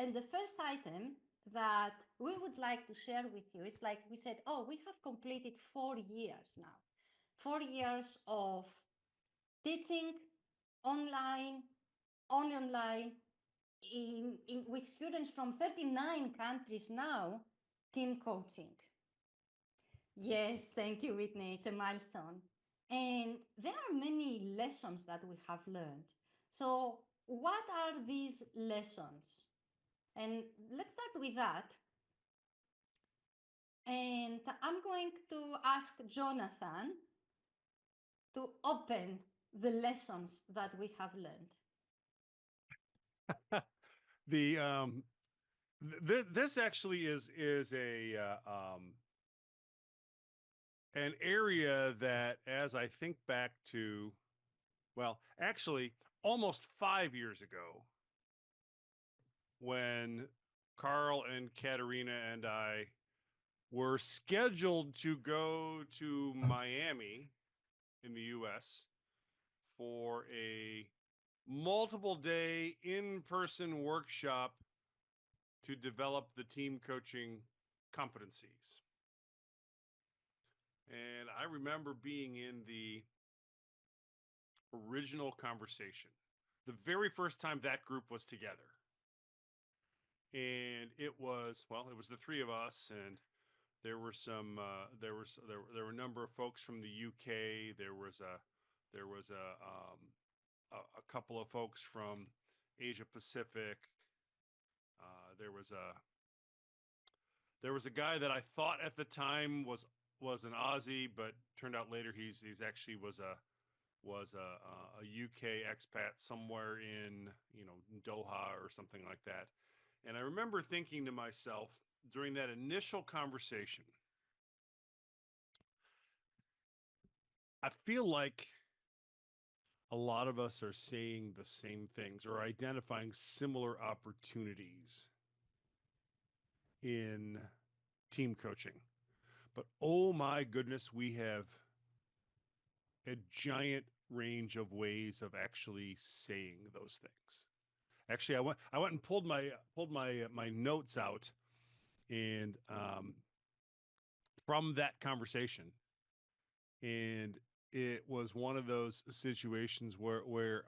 And the first item that we would like to share with you is like we said, oh, we have completed 4 years now. 4 years of teaching online, online, with students from 39 countries now, team coaching. Yes, thank you, Whitney. It's a milestone. And there are many lessons that we have learned. So, what are these lessons? And let's start with that. And I'm going to ask Jonathan to open the lessons that we have learned. The this actually is a an area that, as I think back to, well, actually almost 5 years ago, when Karl and Katerina and I were scheduled to go to Miami in the US for a multiple day in-person workshop to develop the team coaching competencies. And I remember being in the original conversation, the very first time that group was together. And it was the three of us, and there were some there were a number of folks from the UK. There was a couple of folks from Asia Pacific. There was a guy that I thought at the time was an Aussie, but turned out later he's actually was a UK expat somewhere in Doha or something like that. And I remember thinking to myself during that initial conversation, I feel like a lot of us are saying the same things or identifying similar opportunities in team coaching. But oh my goodness, we have a giant range of ways of actually saying those things. Actually, I went and pulled my notes out, and from that conversation, and it was one of those situations where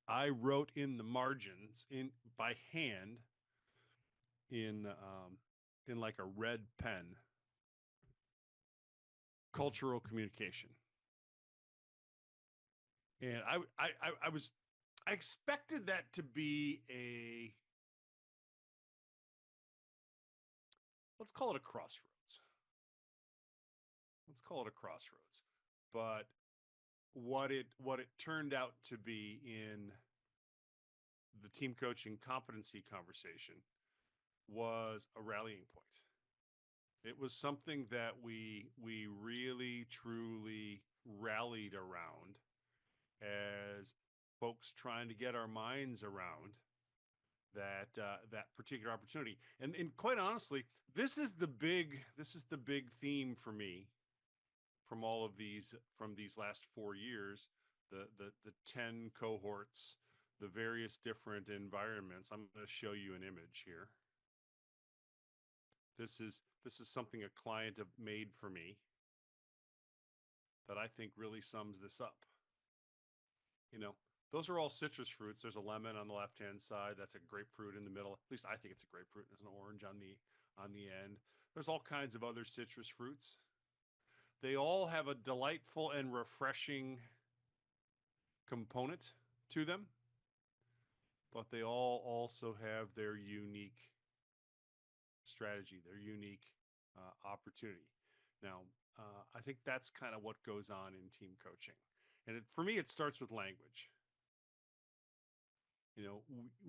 I wrote in the margins in by hand in like a red pen, cultural communication. And I expected that to be let's call it a crossroads. Let's call it a crossroads. But what it turned out to be in the team coaching competency conversation was a rallying point. It was something that we really truly rallied around as folks trying to get our minds around that particular opportunity. And quite honestly, this is the big theme for me from these last 4 years, the 10 cohorts, the various different environments. I'm going to show you an image here. This is something a client made for me that I think really sums this up. Those are all citrus fruits. There's a lemon on the left-hand side. That's a grapefruit in the middle. At least I think it's a grapefruit. There's an orange on the end. There's all kinds of other citrus fruits. They all have a delightful and refreshing component to them, but they all also have their unique strategy, their unique opportunity. Now, I think that's kind of what goes on in team coaching. And for me, it starts with language.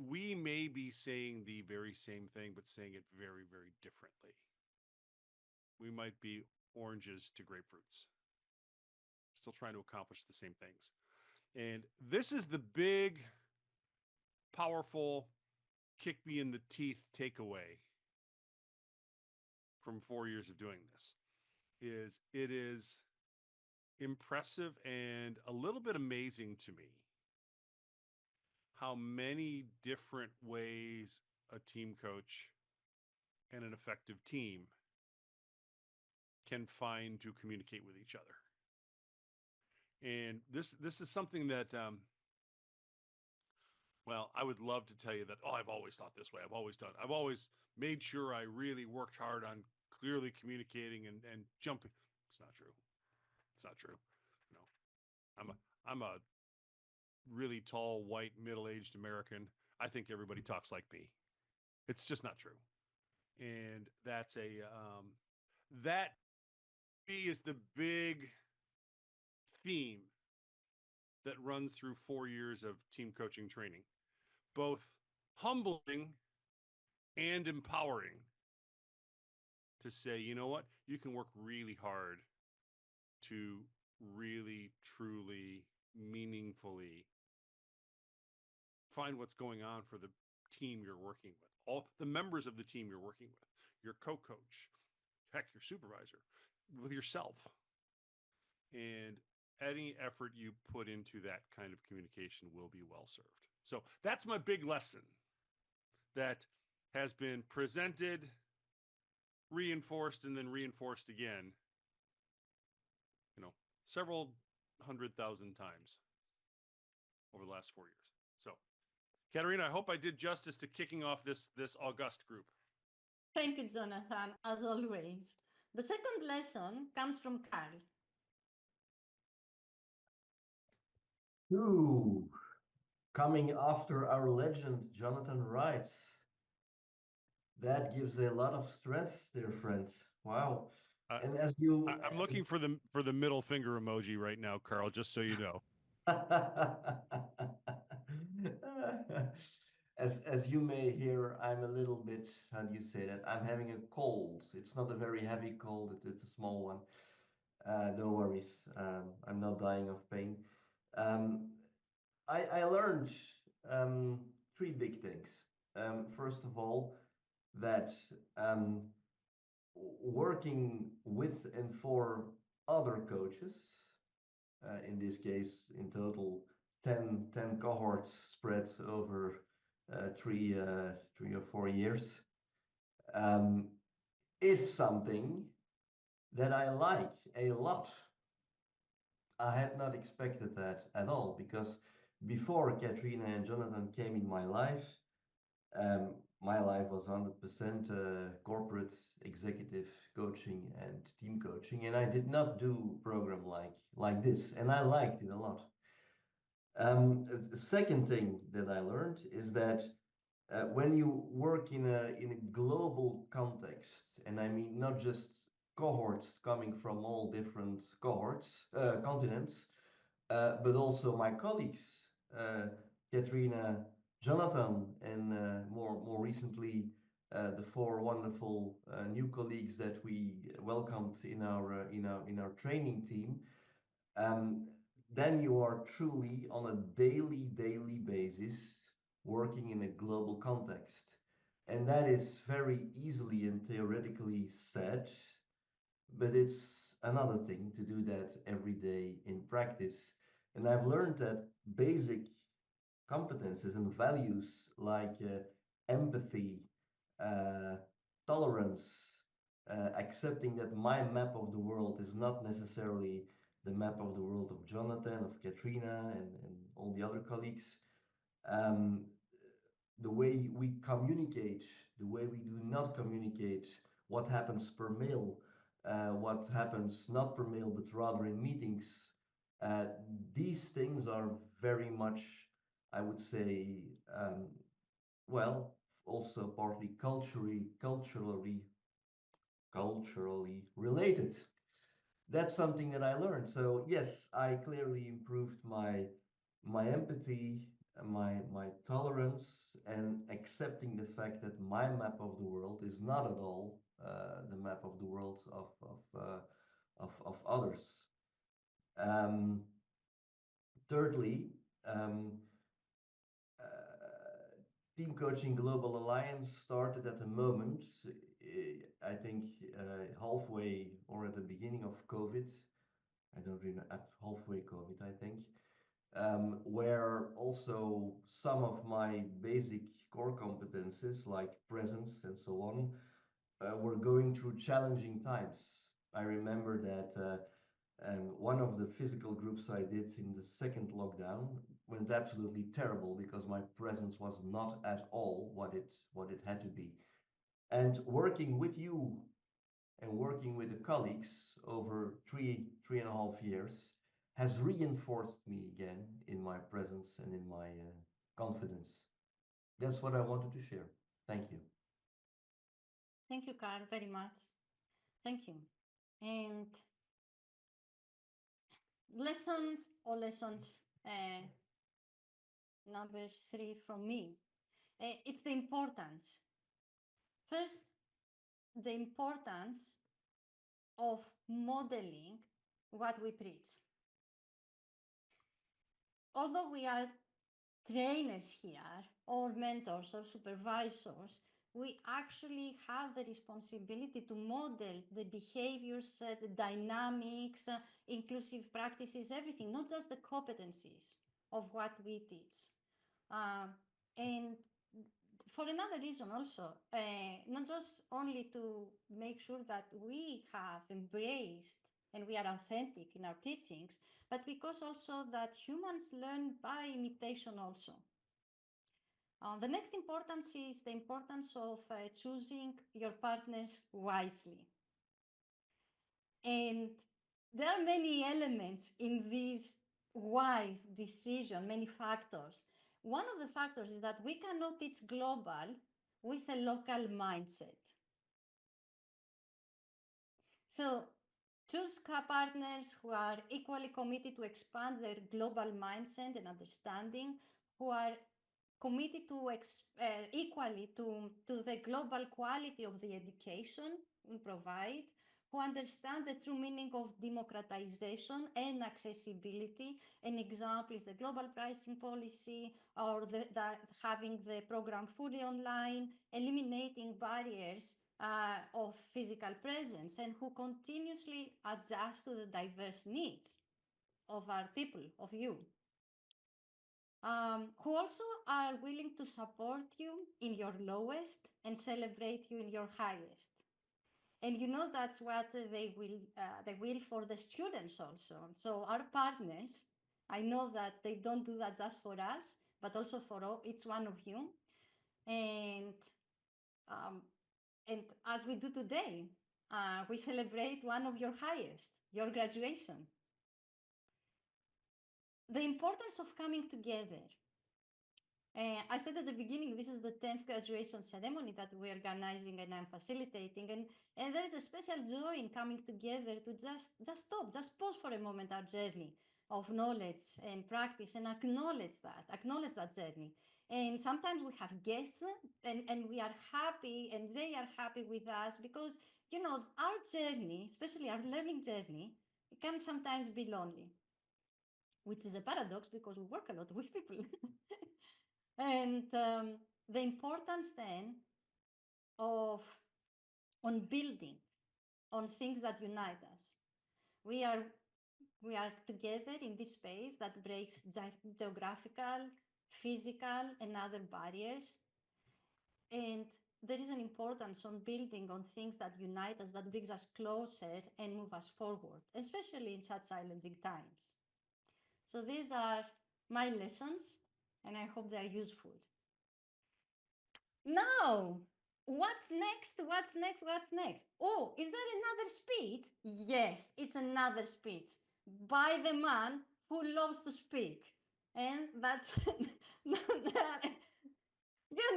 We may be saying the very same thing, but saying it very, very differently. We might be oranges to grapefruits, still trying to accomplish the same things. And this is the big, powerful, kick me in the teeth takeaway from 4 years of doing this. It is impressive and a little bit amazing to me how many different ways a team coach and an effective team can find to communicate with each other. And this is something that, well, I would love to tell you that, oh, I've always thought this way. I've always made sure I really worked hard on clearly communicating and jumping. It's not true. It's not true. No, I'm a really tall, white, middle-aged American. I think everybody talks like me. It's just not true. And that's that is the big theme that runs through 4 years of team coaching training, both humbling and empowering, to say, you know what, you can work really hard to really, truly, meaningfully find what's going on for the team you're working with, all the members of the team you're working with, your co-coach, heck, your supervisor, with yourself. And any effort you put into that kind of communication will be well served. So that's my big lesson that has been presented, reinforced, and then reinforced again, several 100,000 times over the last 4 years. So, Katerina, I hope I did justice to kicking off this august group. Thank you, Jonathan, as always. The second lesson comes from Karl. Ooh, coming after our legend, Jonathan Reitz. That gives a lot of stress, dear friends. Wow. And as you, I'm looking for the middle finger emoji right now, Karl, just so you know. as you may hear, I'm a little bit, how do you say that? I'm having a cold. It's not a very heavy cold, it's a small one. No worries. I'm not dying of pain. I learned three big things. First of all, that working with and for other coaches, in this case, in total, 10 cohorts spread over 3 or 4 years, is something that I like a lot. I had not expected that at all, because before Katerina and Jonathan came in my life was 100% corporate executive coaching and team coaching, and I did not do program like this, and I liked it a lot. The second thing that I learned is that when you work in a global context, and I mean not just cohorts coming from all different continents, but also my colleagues, Katerina, Jonathan, and more recently the four wonderful new colleagues that we welcomed in our training team. Then you are truly on a daily basis working in a global context, and that is very easily and theoretically said, but it's another thing to do that every day in practice. And I've learned that basic competences and values like empathy, uh, tolerance, accepting that my map of the world is not necessarily the map of the world of Jonathan, of Katerina, and all the other colleagues. Um, the way we communicate, the way we do not communicate, what happens per mail, what happens not per mail, but rather in meetings. Uh, these things are very much, I would say, well, also partly culturally related. That's something that I learned. So yes, I clearly improved my empathy, my tolerance, and accepting the fact that my map of the world is not at all the map of the world of others. Um, Thirdly, um, Team Coaching Global Alliance started at the moment, I think halfway or at the beginning of COVID. I don't really know, at halfway COVID, I think. where also some of my basic core competences like presence and so on were going through challenging times. I remember that one of the physical groups I did in the second lockdown went absolutely terrible because my presence was not at all what it had to be. And working with you and working with the colleagues over 3.5 years has reinforced me again in my presence and in my confidence. That's what I wanted to share. Thank you. Thank you, Karl, very much. Thank you. And lessons number 3 from me. It's the importance. First, the importance of modeling what we preach. Although we are trainers here, or mentors or supervisors, we actually have the responsibility to model the behaviors, the dynamics, inclusive practices, everything, not just the competencies of what we teach. And for another reason also, not just only to make sure that we have embraced and we are authentic in our teachings, but because also that humans learn by imitation also. The next importance is the importance of choosing your partners wisely. And there are many elements in this wise decision, many factors. One of the factors is that we cannot teach global with a local mindset. So choose partners who are equally committed to expand their global mindset and understanding, who are committed to equally to the global quality of the education we provide, who understand the true meaning of democratization and accessibility. An example is the global pricing policy, or having the program fully online, eliminating barriers of physical presence, and who continuously adjust to the diverse needs of our people, of you. Who also are willing to support you in your lowest and celebrate you in your highest. And you know that's what they will for the students also. So our partners, I know that they don't do that just for us, but also for each one of you. And as we do today, we celebrate one of your highest, your graduation. The importance of coming together. I said at the beginning, this is the 10th graduation ceremony that we're organizing and I'm facilitating. And there is a special joy in coming together to just stop, just pause for a moment our journey of knowledge and practice and acknowledge that journey. And sometimes we have guests and we are happy and they are happy with us because, you know, our journey, especially our learning journey, it can sometimes be lonely, which is a paradox because we work a lot with people. And the importance then of on building on things that unite us. We are together in this space that breaks geographical, physical, and other barriers. And there is an importance on building on things that unite us, that brings us closer and move us forward, especially in such challenging times. So these are my lessons, and I hope they are useful. Now, what's next? What's next? What's next? Oh, is there another speech? Yes, it's another speech by the man who loves to speak. And that's, you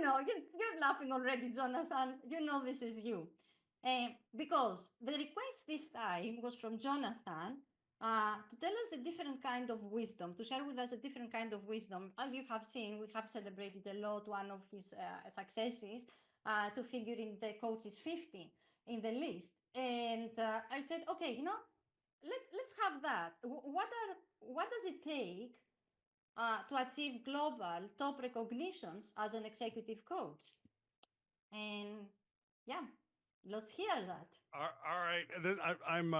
know, you're laughing already, Jonathan. You know this is you. Because the request this time was from Jonathan to tell us a different kind of wisdom, to share with us a different kind of wisdom. As you have seen, we have celebrated a lot one of his successes to figure in the coaches 50 in the list. And I said, okay, you know, let's have that. What does it take to achieve global top recognitions as an executive coach? And yeah, let's hear that. All right. I'm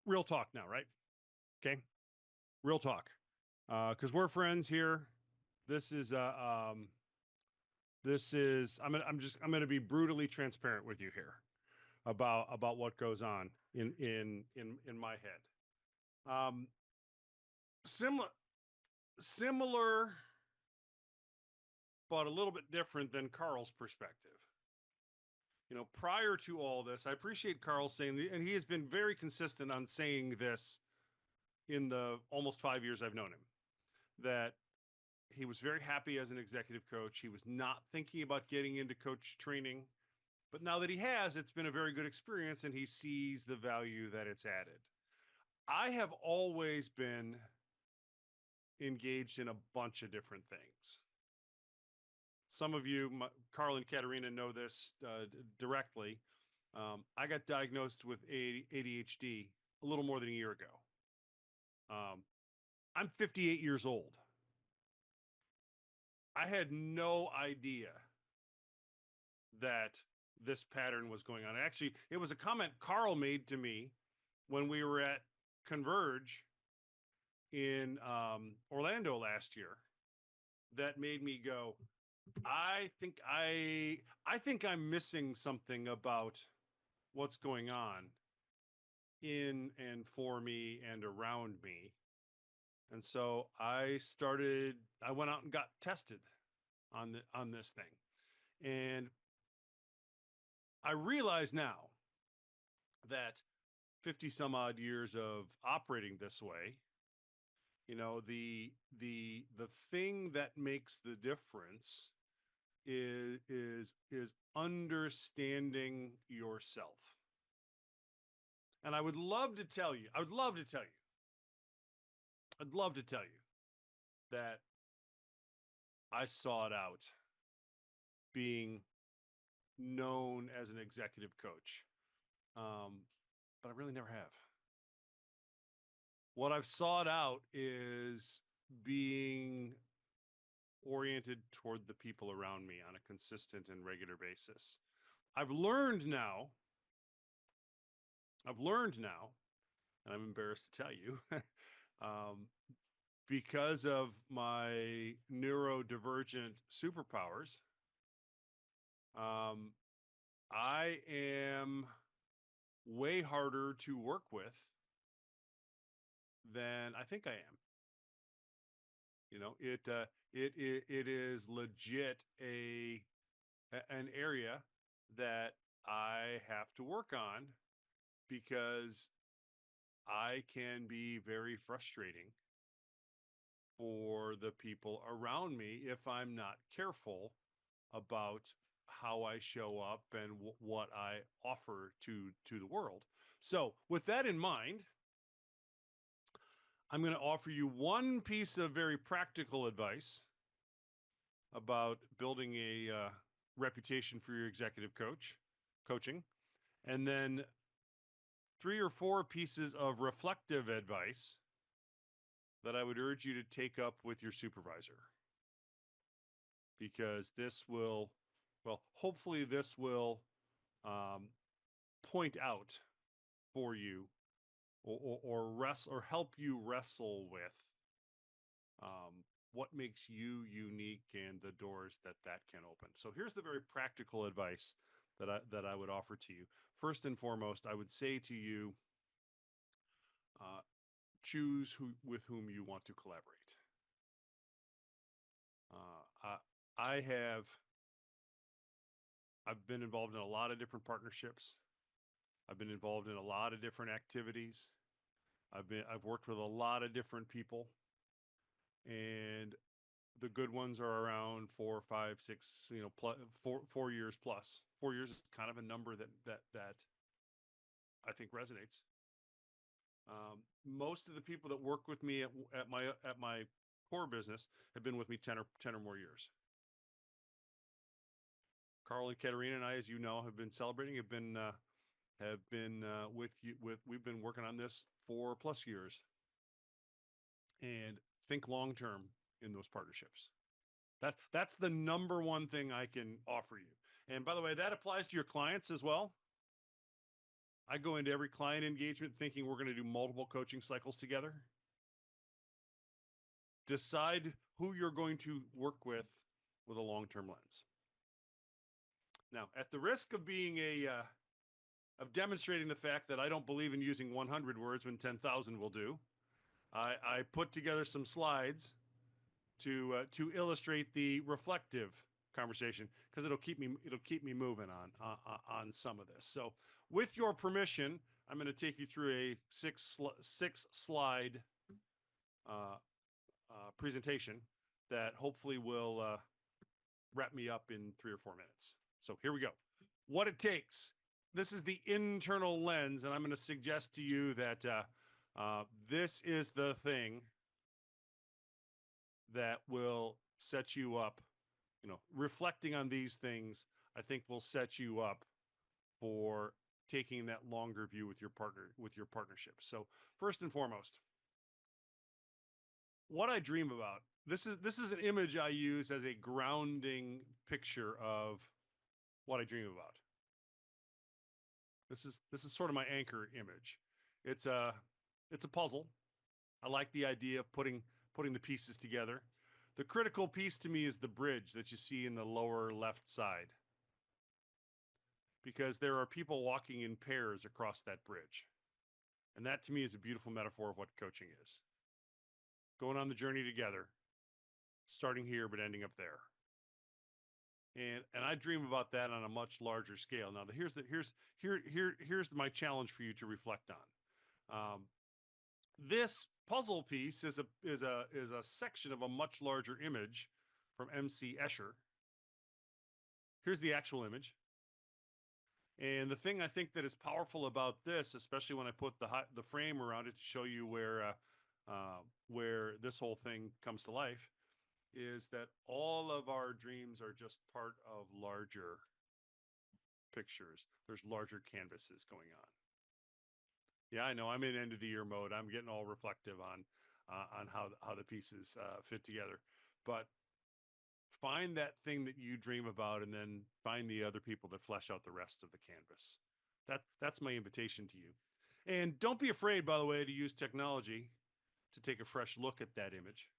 real talk now, right? Okay. Real talk. Cause we're friends here. This is, I'm going to be brutally transparent with you here about what goes on in my head. Similar, similar, but a little bit different than Karl's perspective. You know, prior to all this, I appreciate Karl saying, and he has been very consistent on saying this in the almost 5 years I've known him, that he was very happy as an executive coach. He was not thinking about getting into coach training, but now that he has, it's been a very good experience and he sees the value that it's added. I have always been engaged in a bunch of different things. Some of you, Karl and Katerina, know this directly. I got diagnosed with ADHD a little more than a year ago. I'm 58 years old. I had no idea that this pattern was going on. Actually, it was a comment Karl made to me when we were at Converge in Orlando last year that made me go, I think I'm missing something about what's going on in and for me and around me. And so I went out and got tested on this thing. And I realize now that 50 some odd years of operating this way, you know, the thing that makes the difference is understanding yourself. And I'd love to tell you that I sought out being known as an executive coach. But I really never have. What I've sought out is being oriented toward the people around me on a consistent and regular basis. I've learned now, and I'm embarrassed to tell you, because of my neurodivergent superpowers, I am way harder to work with than I think I am. You know, it is legit an area that I have to work on because I can be very frustrating for the people around me if I'm not careful about how I show up and what I offer to the world. So with that in mind, I'm going to offer you one piece of very practical advice about building a reputation for your executive coaching, and then 3 or 4 pieces of reflective advice that I would urge you to take up with your supervisor, because this will, hopefully this will point out for you or help you wrestle with what makes you unique and the doors that can open. So here's the very practical advice that I would offer to you. First and foremost, I would say to you, choose with whom you want to collaborate. I've been involved in a lot of different partnerships. I've been involved in a lot of different activities. I've worked with a lot of different people, and the good ones are around 4, 5, 6, 4 years plus. 4 years is kind of a number that I think resonates. Most of the people that work with me at my core business have been with me 10 or more years. Karl and Katerina and I, as you know, have been with you. We've been working on this for 4+ years, and think long term in those partnerships. That's the number one thing I can offer you. And by the way, that applies to your clients as well. I go into every client engagement thinking we're going to do multiple coaching cycles together. Decide who you're going to work with a long-term lens. Now, at the risk of being of demonstrating the fact that I don't believe in using 100 words when 10,000 will do, I put together some slides to illustrate the reflective conversation, because it'll keep me moving on some of this. So, with your permission, I'm going to take you through a six slide presentation that hopefully will wrap me up in 3 or 4 minutes. So here we go. What it takes. This is the internal lens, and I'm going to suggest to you that this is the thing that will set you up. You know, reflecting on these things, I think will set you up for taking that longer view with your partnership. So first and foremost, what I dream about. This is an image I use as a grounding picture of what I dream about. This is sort of my anchor image. It's a puzzle. I like the idea of putting the pieces together. The critical piece to me is the bridge that you see in the lower left side, because there are people walking in pairs across that bridge. And that to me is a beautiful metaphor of what coaching is. Going on the journey together, starting here but ending up there. And I dream about that on a much larger scale. Now, here's my challenge for you to reflect on. This puzzle piece is a section of a much larger image from M.C. Escher. Here's the actual image. And the thing I think that is powerful about this, especially when I put the frame around it to show you where this whole thing comes to life, is that all of our dreams are just part of larger pictures. There's larger canvases going on. Yeah, I know I'm in end of the year mode. I'm getting all reflective on how the pieces fit together. But find that thing that you dream about, and then find the other people that flesh out the rest of the canvas. That's my invitation to you. And don't be afraid, by the way, to use technology to take a fresh look at that image.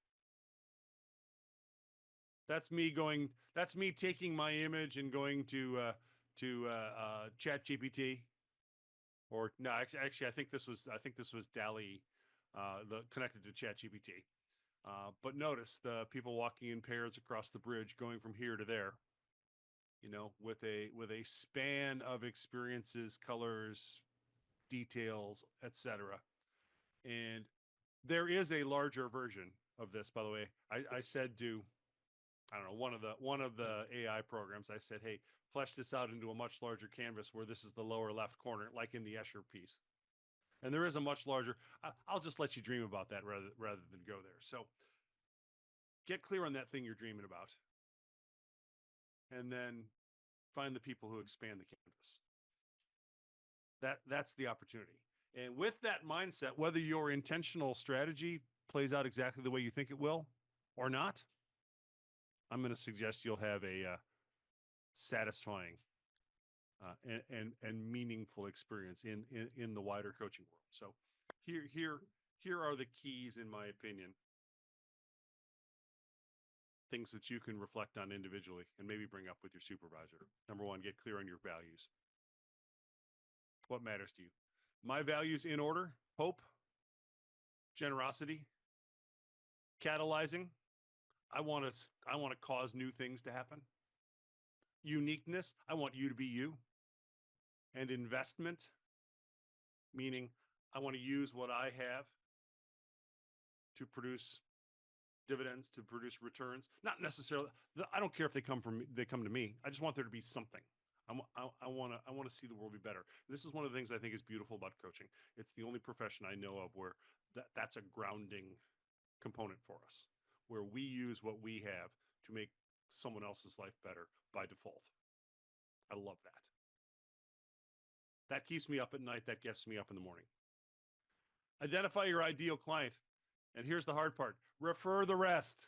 That's me taking my image and going to ChatGPT, or no, actually, I think this was DALL-E, connected to ChatGPT. But notice the people walking in pairs across the bridge, going from here to there. You know, with a span of experiences, colors, details, etc. And there is a larger version of this, by the way. I said to, I don't know, one of the AI programs, I said, hey, flesh this out into a much larger canvas where this is the lower left corner, like in the Escher piece. And there is a much larger. I'll just let you dream about that rather than go there. So get clear on that thing you're dreaming about, and then find the people who expand the canvas. That's the opportunity. And with that mindset, whether your intentional strategy plays out exactly the way you think it will or not, I'm going to suggest you'll have a satisfying and meaningful experience in the wider coaching world. So here are the keys, in my opinion, things that you can reflect on individually and maybe bring up with your supervisor. Number 1, get clear on your values. What matters to you? My values in order: hope, generosity, catalyzing. I want to cause new things to happen. Uniqueness. I want you to be you. And investment, meaning I want to use what I have to produce dividends, to produce returns. Not necessarily. I don't care if they come to me. I just want there to be something. I want to see the world be better. This is one of the things I think is beautiful about coaching. It's the only profession I know of where that's a grounding component for us, where we use what we have to make someone else's life better by default. I love that. That keeps me up at night. That gets me up in the morning. Identify your ideal client. And here's the hard part: refer the rest.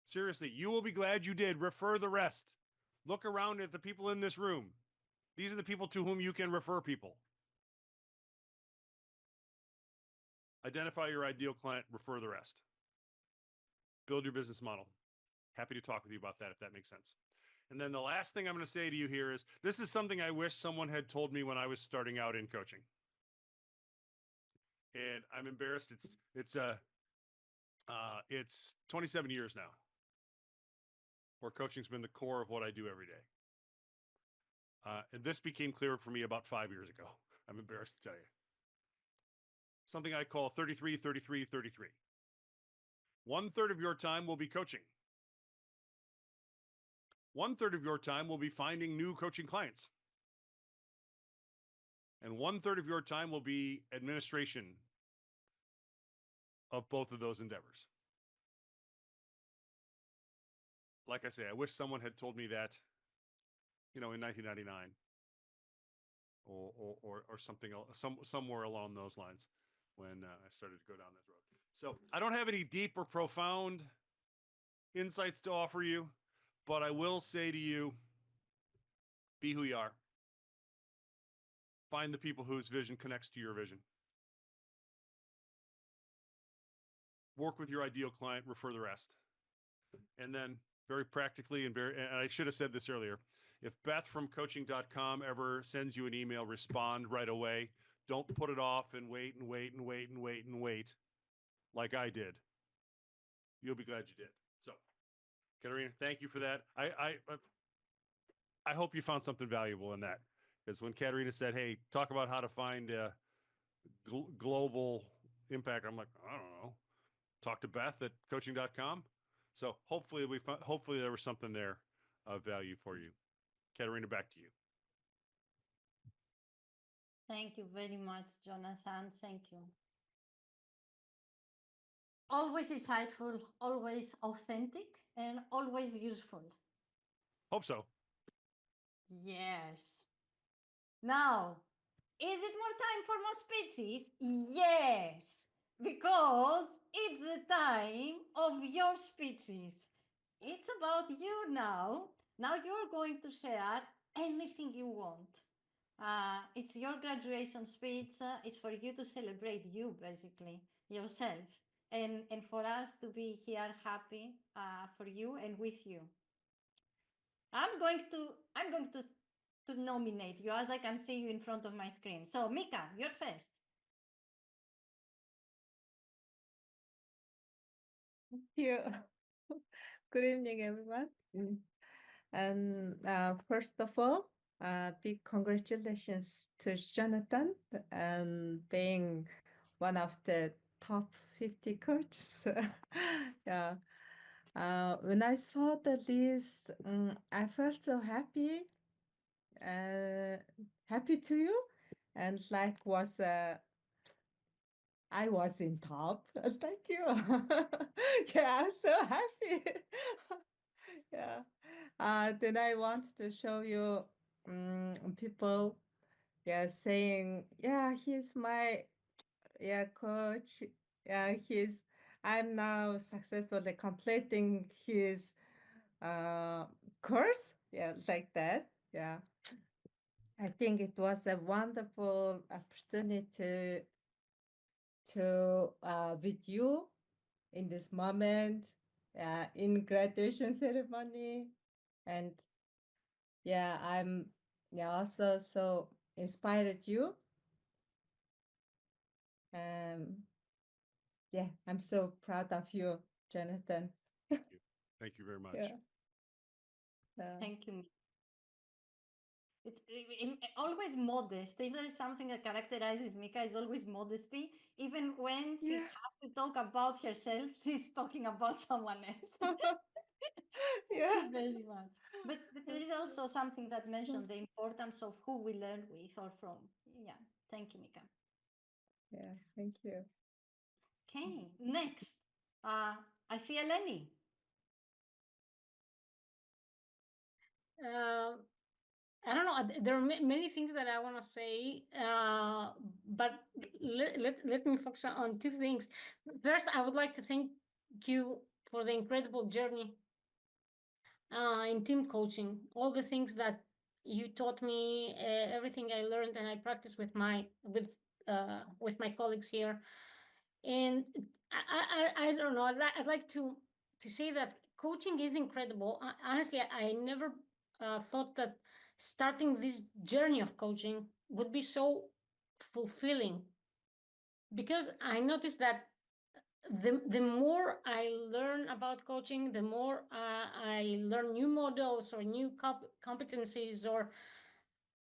Seriously, you will be glad you did. Refer the rest. Look around at the people in this room. These are the people to whom you can refer people. Identify your ideal client, refer the rest. Build your business model. Happy to talk with you about that if that makes sense. And then the last thing I'm going to say to you here is, this is something I wish someone had told me when I was starting out in coaching. And I'm embarrassed. It's 27 years now where coaching's been the core of what I do every day. And this became clear for me about 5 years ago. I'm embarrassed to tell you. Something I call 33, 33, 33. 1/3 of your time will be coaching. 1/3 of your time will be finding new coaching clients. And 1/3 of your time will be administration of both of those endeavors. Like I say, I wish someone had told me that, in 1999 or something else, somewhere along those lines when I started to go down this road. So I don't have any deep or profound insights to offer you, but I will say to you, be who you are. Find the people whose vision connects to your vision. Work with your ideal client, refer the rest. And then very practically and I should have said this earlier, if Beth from coaching.com ever sends you an email, respond right away. Don't put it off and wait like I did. You'll be glad you did. So, Katerina, thank you for that. I hope you found something valuable in that. Because when Katerina said, hey, talk about how to find a global impact, I'm like, I don't know. Talk to Beth at coaching.com. So hopefully there was something there of value for you. Katerina, back to you. Thank you very much, Jonathan. Thank you. Always insightful, always authentic, and always useful. Hope so. Yes. Now, is it more time for more speeches? Yes, because it's the time of your speeches. It's about you now. Now you're going to share anything you want. It's your graduation speech. It's for you to celebrate you, basically, yourself. And for us to be here happy for you and with you. I'm going to nominate you as I can see you in front of my screen. So Mika, you're first. Thank you. Good evening, everyone. And first of all, big congratulations to Jonathan and being one of the top 50 coaches. Yeah. When I saw the list, I felt so happy. Happy to you, and I was in top. Thank you. Yeah, I'm so happy. Yeah. Then I want to show you people, yeah, saying, yeah, he's my, yeah, coach. Yeah, I'm now successfully completing his course. Yeah, like that. Yeah. I think it was a wonderful opportunity to with you in this moment, in graduation ceremony, and yeah, I'm also so inspired you. Yeah, I'm so proud of you, Jonathan. Thank you very much. Yeah. Thank you. It's always modest. If there is something that characterizes Mika, is always modesty. Even when she has to talk about herself, she's talking about someone else. Yeah. Thank you very much. But there is also something that mentioned the importance of who we learn with or from. Yeah. Thank you, Mika. Yeah. Thank you. Okay. Next, I see Eleni. I don't know. There are many things that I want to say, but let me focus on two things. First, I would like to thank you for the incredible journey in team coaching. All the things that You taught me everything I learned, and I practice with my colleagues here. And I don't know. I'd like to say that coaching is incredible. Honestly, I never thought that starting this journey of coaching would be so fulfilling, because I noticed that the more I learn about coaching, the more I learn new models or new competencies, or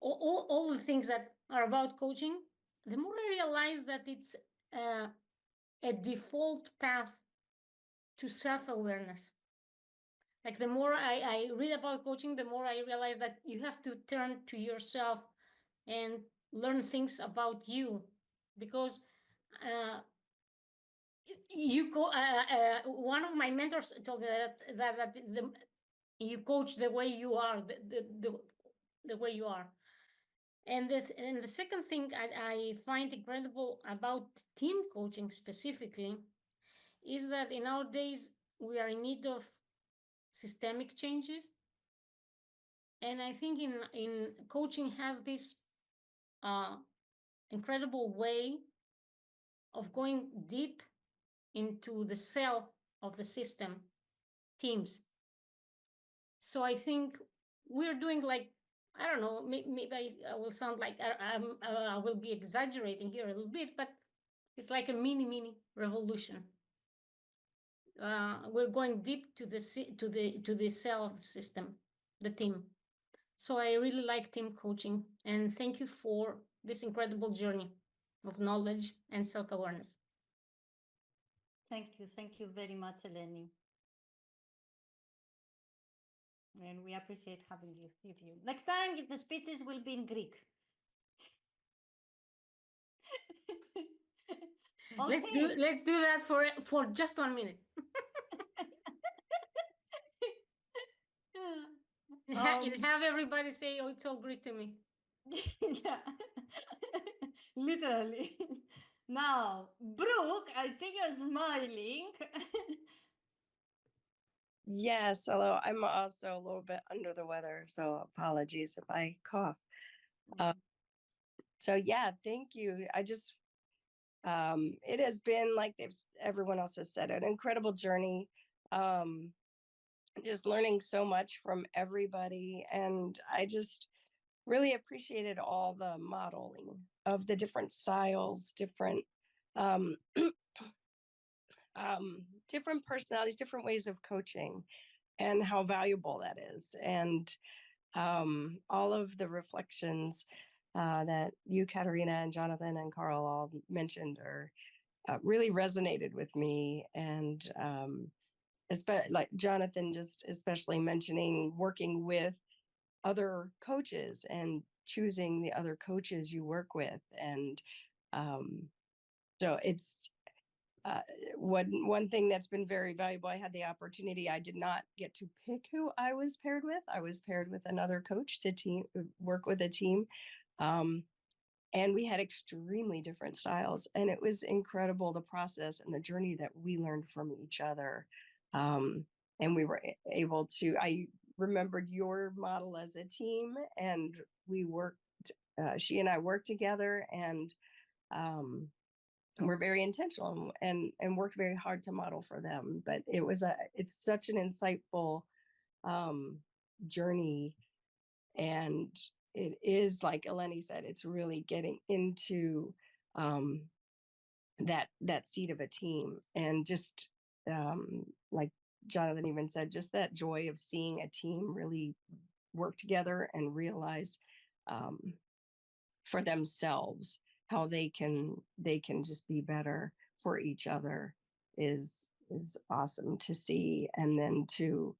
all the things that are about coaching, the more I realize that it's a default path to self-awareness. Like the more I read about coaching, the more I realize that you have to turn to yourself and learn things about you, because one of my mentors told me that you coach the way you are, the way you are. And the second thing I find incredible about team coaching specifically is that in our days we are in need of systemic changes, and I think in coaching has this incredible way of going deep into the cell of the system, teams. So I think we're doing, like, I don't know, maybe I will sound like I will be exaggerating here a little bit, but it's like a mini revolution. We're going deep to the cell of the system, the team. So I really like team coaching, and thank you for this incredible journey of knowledge and self-awareness. Thank you very much, Eleni. And we appreciate having you with you. Next time, the speeches will be in Greek. Okay. Let's do that for just 1 minute. And have everybody say, "Oh, it's all Greek to me." Yeah, literally. Now, Brooke, I see you're smiling. Yes, hello. I'm also a little bit under the weather, so apologies if I cough. So yeah, thank you. I just, it has been, like everyone else has said, an incredible journey. Just learning so much from everybody, and I just really appreciated all the modeling of the different styles, different different personalities, different ways of coaching, and how valuable that is. And all of the reflections that you, Katerina, and Jonathan and Karl all mentioned are really resonated with me. And like Jonathan just especially mentioning working with other coaches and choosing the other coaches you work with. And so it's one thing that's been very valuable. I had the opportunity. I did not get to pick who I was paired with. I was paired with another coach to work with a team. And we had extremely different styles. And it was incredible, the process and the journey that we learned from each other. And we were able to, I remembered your model as a team, and we worked, she and I worked together, and we're very intentional and worked very hard to model for them. But it's such an insightful journey. And it is, like Eleni said, it's really getting into that seat of a team. And just like Jonathan even said, just that joy of seeing a team really work together and realize for themselves how they can just be better for each other is awesome to see. And then to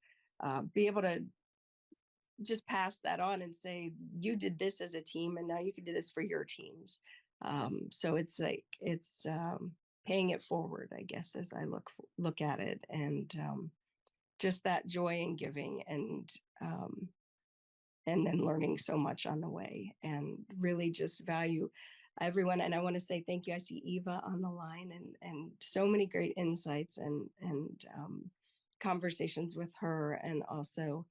be able to just pass that on and say, you did this as a team, and now you can do this for your teams. So it's like, it's paying it forward, I guess, as I look at it. And just that joy in giving, and then learning so much on the way, and really just value everyone. And I want to say thank you. I see Eva on the line, and so many great insights and conversations with her, and also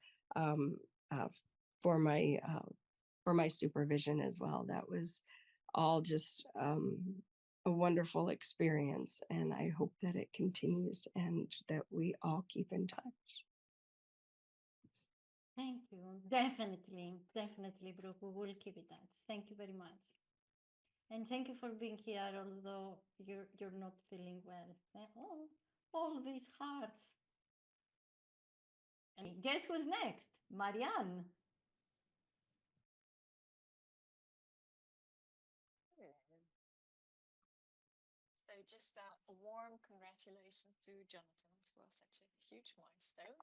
for my supervision as well. That was all just a wonderful experience, and I hope that it continues and that we all keep in touch. Thank you. Definitely, definitely, Brooke. We will keep it that. Thank you very much. And thank you for being here, although you're not feeling well. Oh, all these hearts. And guess who's next? Marianne. So just a warm congratulations to Jonathan for such a huge milestone.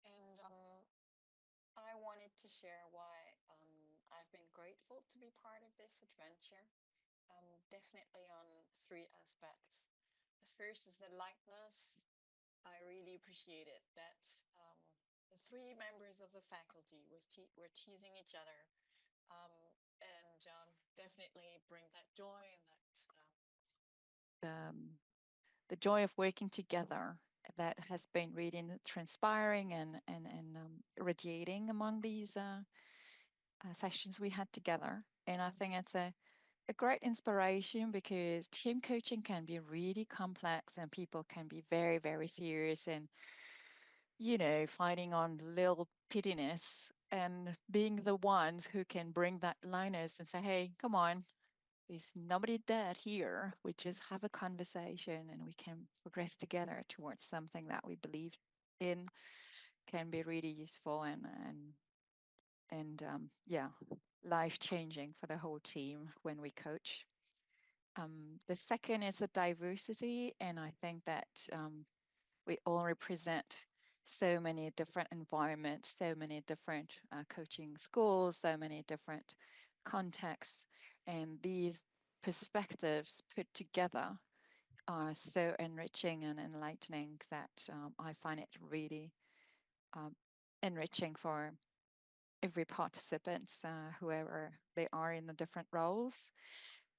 And I wanted to share why I've been grateful to be part of this adventure. Definitely on 3 aspects. The first is the lightness. I really appreciated that the 3 members of the faculty were teasing each other, and definitely bring that joy and that the joy of working together that has been really transpiring and radiating among these sessions we had together. And I think it's a great inspiration because team coaching can be really complex and people can be very, very serious and, fighting on little pittiness, and being the ones who can bring that lightness and say, hey, come on, there's nobody dead here. We just have a conversation and we can progress together towards something that we believe in, can be really useful and yeah, life changing for the whole team when we coach. The second is the diversity, and I think that we all represent so many different environments, so many different coaching schools, so many different contexts, and these perspectives put together are so enriching and enlightening that I find it really enriching for every participant, whoever they are in the different roles.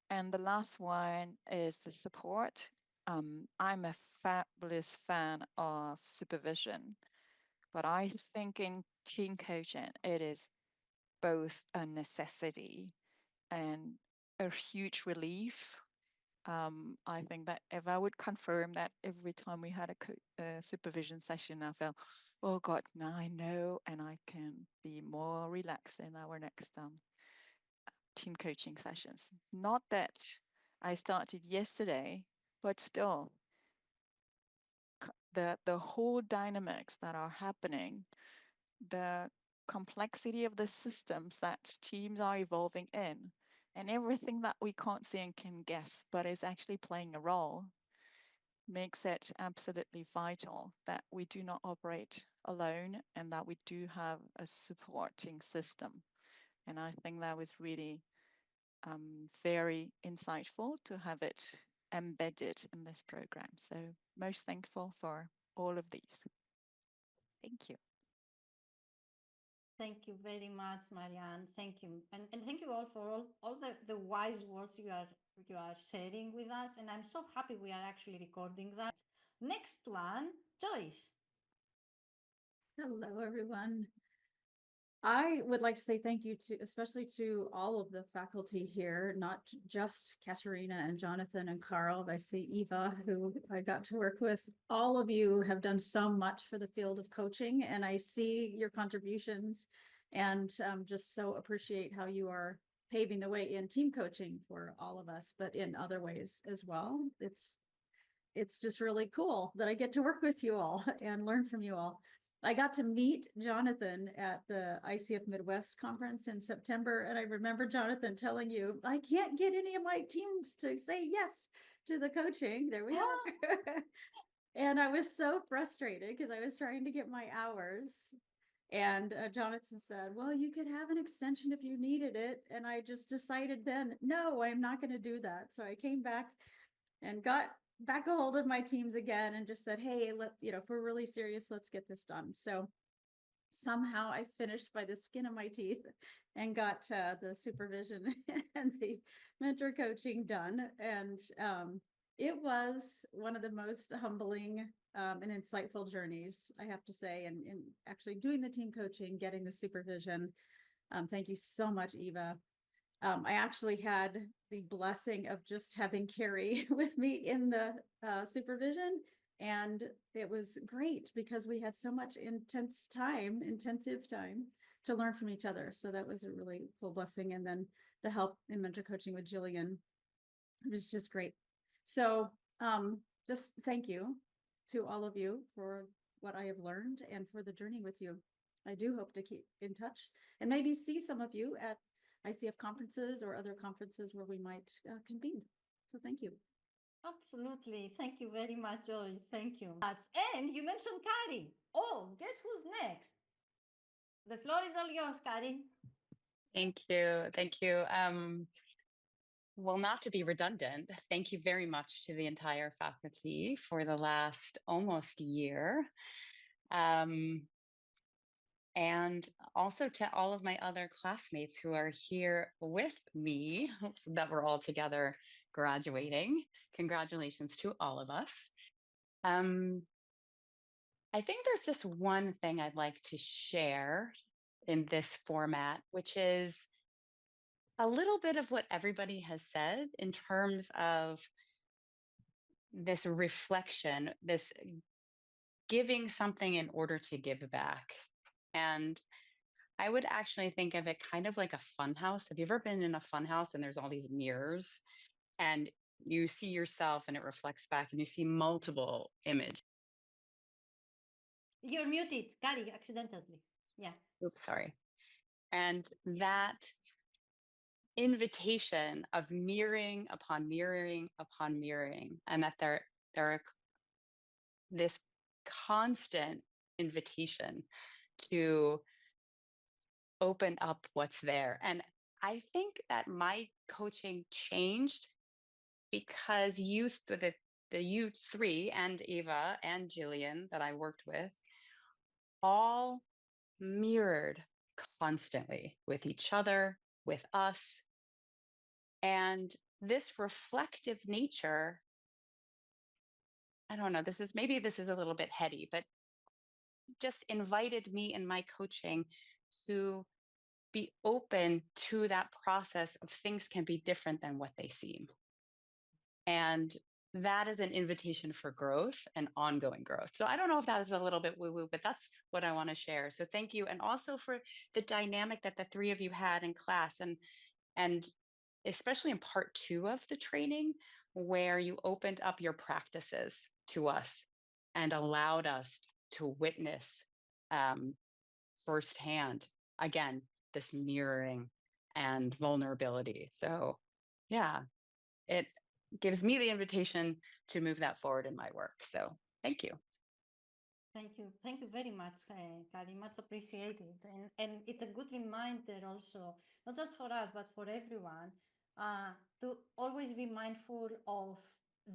And the last one is the support. I'm a fabulous fan of supervision, but I think in team coaching, it is both a necessity and a huge relief. I think that if I would confirm that every time we had a supervision session, I felt, oh God, now I know, and I can be more relaxed in our next team coaching sessions. Not that I started yesterday, but still, the whole dynamics that are happening, the complexity of the systems that teams are evolving in, and everything that we can't see and can guess, but is actually playing a role, makes it absolutely vital that we do not operate alone and that we do have a supporting system. And I think that was really very insightful to have it embedded in this program. So most thankful for all of these. Thank you. Thank you very much, Marianne. Thank you. And thank you all for all the wise words you are sharing with us. And I'm so happy we are actually recording that. Next one, Joyce. Hello, everyone. I would like to say thank you especially to all of the faculty here, not just Katerina and Jonathan and Karl, but I see Eva, who I got to work with. All of you have done so much for the field of coaching, and I see your contributions and just so appreciate how you are paving the way in team coaching for all of us, but in other ways as well. It's just really cool that I get to work with you all and learn from you all. I got to meet Jonathan at the ICF Midwest conference in September, and I remember Jonathan telling you, I can't get any of my teams to say yes to the coaching. There we are. And I was so frustrated because I was trying to get my hours. And Jonathan said, well, you could have an extension if you needed it. And I just decided then, no, I'm not going to do that. So I came back and got back a hold of my teams again and just said, hey, if we're really serious, let's get this done. So somehow I finished by the skin of my teeth and got the supervision and the mentor coaching done. And it was one of the most humbling and insightful journeys, I have to say, and actually doing the team coaching, getting the supervision. Thank you so much, Eva. I actually had the blessing of just having Carrie with me in the supervision, and it was great because we had so much intensive time to learn from each other. So that was a really cool blessing. And then the help in mentor coaching with Jillian was just great. So just thank you to all of you for what I have learned and for the journey with you. I do hope to keep in touch and maybe see some of you at ICF conferences or other conferences where we might convene. So thank you. Absolutely. Thank you very much, Joyce. Thank you. And you mentioned Kari. Oh, guess who's next? The floor is all yours, Kari. Thank you. Thank you. Well, not to be redundant, thank you very much to the entire faculty for the last almost year. And also to all of my other classmates who are here with me, that we're all together graduating. Congratulations to all of us. I think there's just one thing I'd like to share in this format, which is a little bit of what everybody has said in terms of this reflection, this giving something in order to give back. And I would actually think of it kind of like a fun house. Have you ever been in a fun house and there's all these mirrors and you see yourself and it reflects back and you see multiple images? You're muted, Kari, accidentally. Yeah. Oops, sorry. And that invitation of mirroring upon mirroring upon mirroring, and that there are this constant invitation to open up what's there. And I think that my coaching changed because the you three and Eva and Jillian that I worked with all mirrored constantly with each other, with us. And this reflective nature, I don't know, this is a little bit heady, but just invited me in my coaching to be open to that process of things can be different than what they seem. And that is an invitation for growth and ongoing growth. So I don't know if that is a little bit woo-woo, but that's what I want to share. So thank you. And also for the dynamic that the three of you had in class, and especially in part 2 of the training, where you opened up your practices to us and allowed us to witness firsthand, again, this mirroring and vulnerability. So yeah, it gives me the invitation to move that forward in my work. So thank you. Thank you. Thank you very much, Kari. Much appreciated. And it's a good reminder also, not just for us, but for everyone, to always be mindful of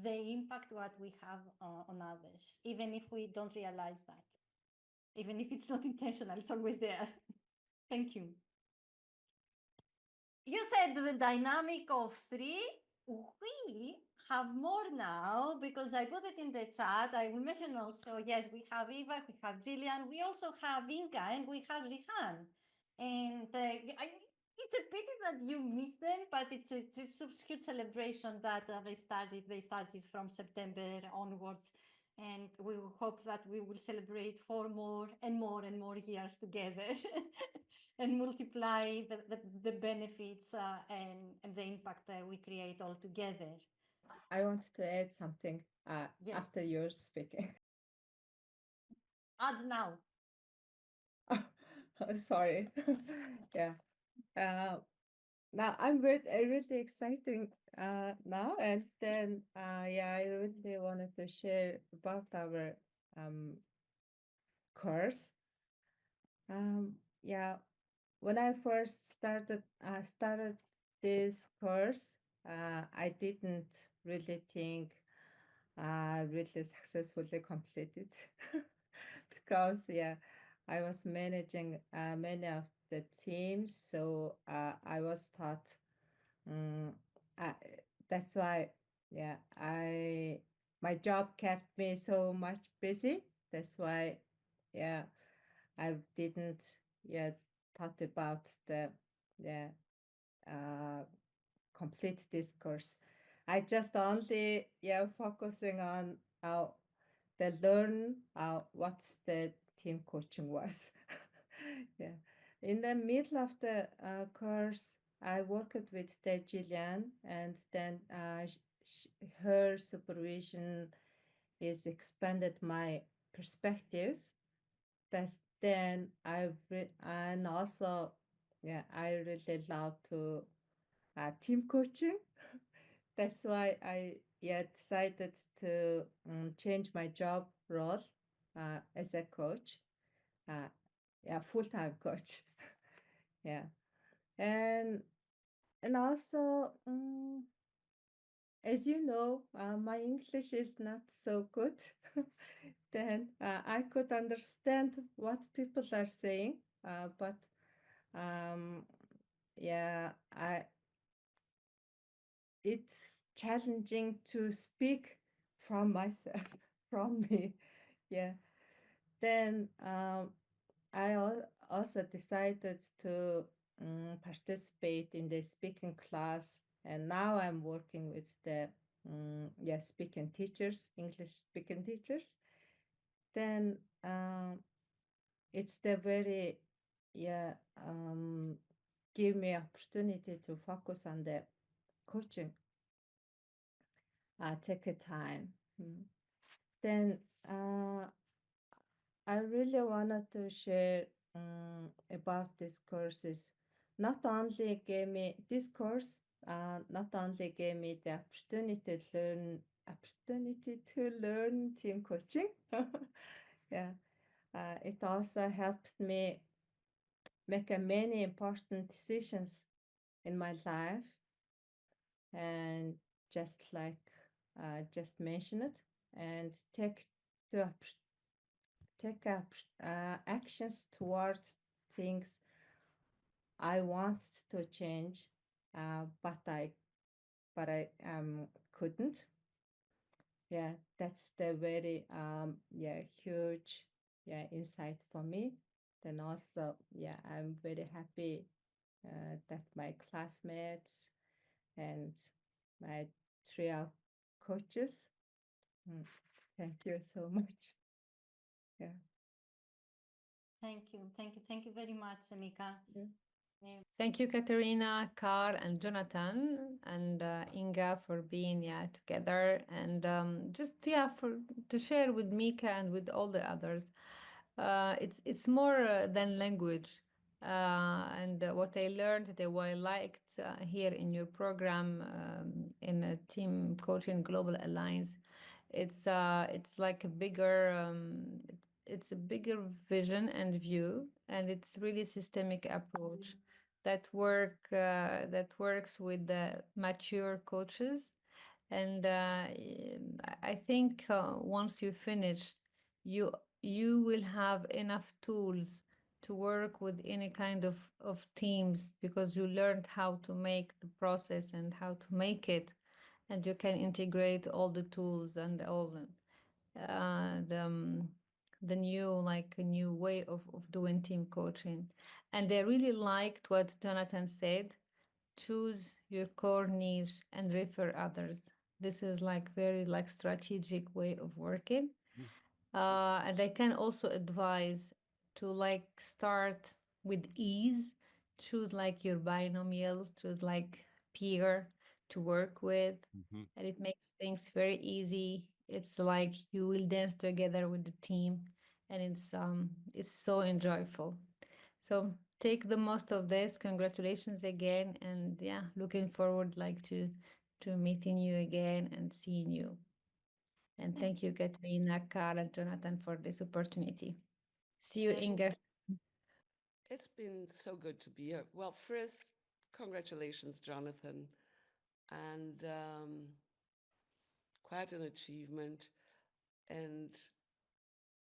the impact what we have on others, even if we don't realize that. Even if it's not intentional, it's always there. Thank you. You said the dynamic of 3. We have more now because I put it in the chat. I will mention also, yes, we have Eva, we have Jillian, we also have Inka, and we have Rihan. And it's a pity that you missed them, but it's a huge celebration that they started from September onwards. And we hope that we will celebrate 4 more and more and more years together and multiply the benefits and the impact that we create all together. I want to add something Yes. after you're speaking. Add now. Sorry. Yeah. Now I'm really exciting now, and then yeah, I really wanted to share about our course. Yeah, when I first started this course, I didn't really think really successfully completed because yeah, I was managing many of the teams, so I was taught. I, that's why yeah, I my job kept me so much busy. That's why, yeah, I didn't yet thought about the yeah complete this course. I just only focusing on the learn what's the team coaching was. Yeah, in the middle of the course, I worked with the Jillian, and then her supervision is expanded my perspectives. That's then and also I really love to team coaching. That's why I decided to change my job role as a coach, uh, full-time coach. Yeah, and also as you know, my English is not so good. Then I could understand what people are saying, but um, yeah, it's challenging to speak from myself, from me. Yeah. Then I also decided to participate in the speaking class, and now I'm working with the speaking teachers, English speaking teachers. Then it's the very yeah give me opportunity to focus on the coaching. Take a time. Then I really wanted to share about these courses. Not only gave me this course, not only gave me the opportunity to learn team coaching. Yeah, it also helped me make many important decisions in my life, and just like just mention it, and to take up actions toward things I want to change, but I couldn't. Yeah, that's the very huge insight for me. Then also I'm very happy that my classmates and my trio coaches. Thank you so much. Yeah. Thank you. Thank you. Thank you very much, Samika. Yeah. Thank you, Katerina, Karl, and Jonathan, and Inga for being together, and just for to share with Mika and with all the others. It's more than language, and what I learned, what I liked here in your program in a team coaching global alliance. It's like a bigger it's a bigger vision and view, and it's really systemic approach that works with the mature coaches. And I think once you finish, you you will have enough tools to work with any kind of teams, because you learned how to make the process and how to make it, and you can integrate all the tools and all the new, like a new way of doing team coaching. And I really liked what Jonathan said: choose your core niche and refer others. This is like very like strategic way of working. And I can also advise to like start with ease, choose like your binomial, choose like peer to work with, and it makes things very easy. It's like you will dance together with the team, and it's so enjoyable. So take the most of this. Congratulations again, and looking forward like to meeting you again and seeing you. And thank you, Katrina, Karl, and Jonathan, for this opportunity. See you, Inga. It's been so good to be here. Well, first, congratulations, Jonathan, and quite an achievement. And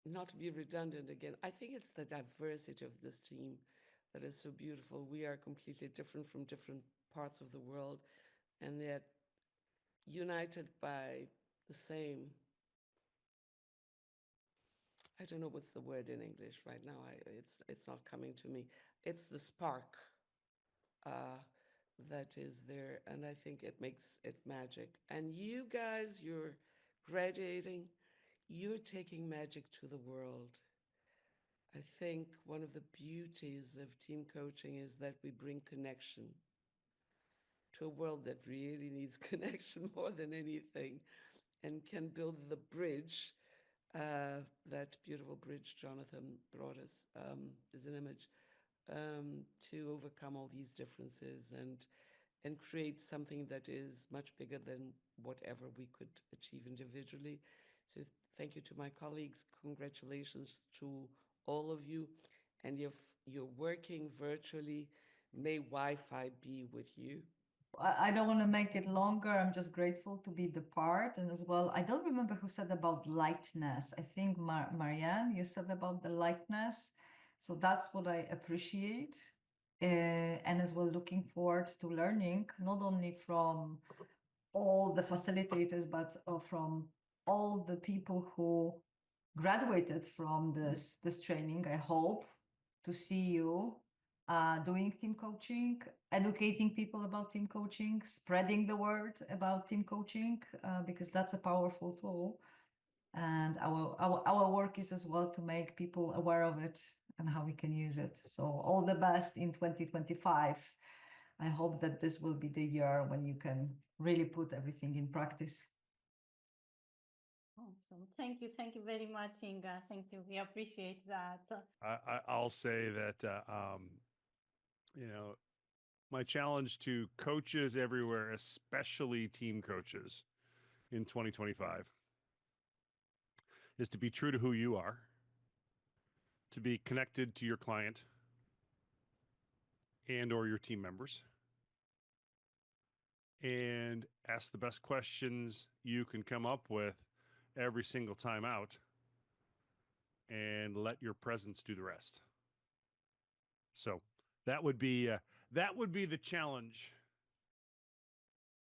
not to be redundant again, I think it's the diversity of this team that is so beautiful. We are completely different from different parts of the world, and yet united by the same. I don't know what's the word in English right now. It's not coming to me. It's the spark that is there, and I think it makes it magic. And you guys, you're graduating, you're taking magic to the world. I think one of the beauties of team coaching is that we bring connection to a world that really needs connection more than anything, and can build the bridge, that beautiful bridge Jonathan brought us as an image, to overcome all these differences and create something that is much bigger than whatever we could achieve individually. So thank you to my colleagues. Congratulations to all of you. And if you're working virtually, may Wi-Fi be with you. I don't want to make it longer. I'm just grateful to be the part. And as well, I don't remember who said about lightness. I think Marianne, you said about the lightness. So that's what I appreciate. And as well, looking forward to learning, not only from all the facilitators, but from all the people who graduated from this training. I hope to see you doing team coaching, educating people about team coaching, spreading the word about team coaching, because that's a powerful tool. And our work is as well to make people aware of it and how we can use it. So all the best in 2025. I hope that this will be the year when you can really put everything in practice. Awesome. Thank you very much, Inga. Thank you. We appreciate that. I'll say that, my challenge to coaches everywhere, especially team coaches in 2025, is to be true to who you are, to be connected to your client and or your team members, and ask the best questions you can come up with every single time out, and let your presence do the rest. So that would be the challenge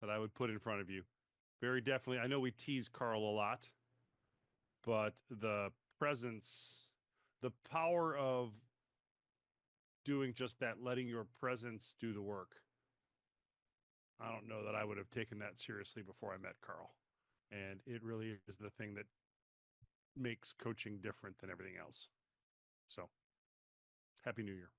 that I would put in front of you. Very definitely. I know we tease Karl a lot, but the presence, the power of doing just that, letting your presence do the work. I don't know that I would have taken that seriously before I met Karl. And it really is the thing that makes coaching different than everything else. So, Happy New Year.